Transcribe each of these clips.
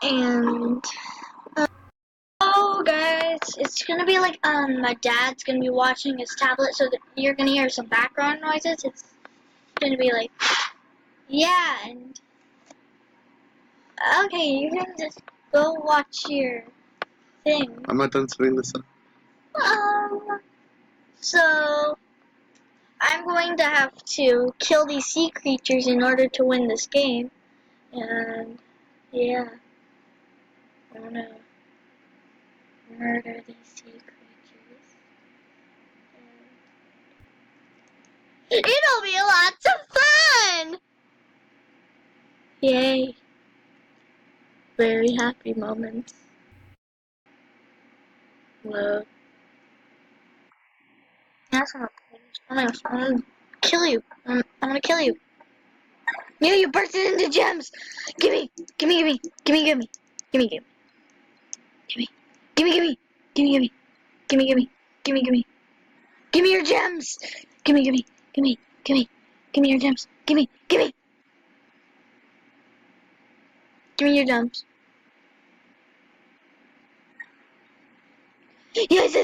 And oh guys, it's gonna be like my dad's gonna be watching his tablet, so that you're gonna hear some background noises. It's gonna be like, yeah, and okay, you can just go watch your thing. I'm not done setting this up. So I'm going to have to kill these sea creatures in order to win this game, and yeah, I wanna murder these sea creatures. It'll be lots of fun! Yay. Very happy moments. Love. That's not I'm gonna kill you. I'm gonna kill you. You bursted into gems! Gimme! Gimme, gimme! Gimme, gimme! Gimme, gimme! Gimme! Gimme, gimme! Gimme, gimme! Gimme, gimme! Gimme, gimme! Gimme your gems! Gimme, gimme! Gimme! Gimme! Gimme your gems! Gimme! Gimme! Gimme your gems. Yes!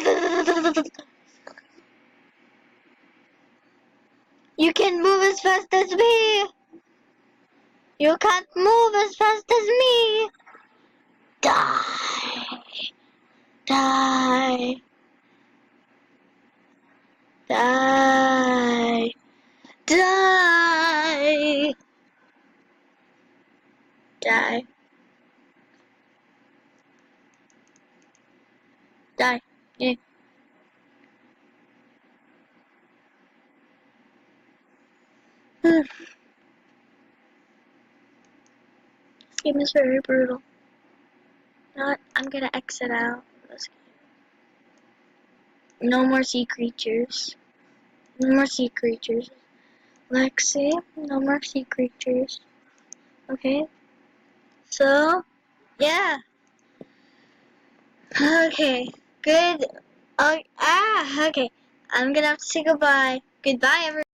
You can move as fast as me! You can't move as fast as me! Die! Die! Die! Die! Die! Die! Yeah. This game is very brutal. You know what? I'm gonna exit out of this game. No more sea creatures. No more sea creatures. Lexi, no more sea creatures. Okay? So, yeah. Okay. Good. Okay. I'm gonna have to say goodbye. Goodbye, everyone.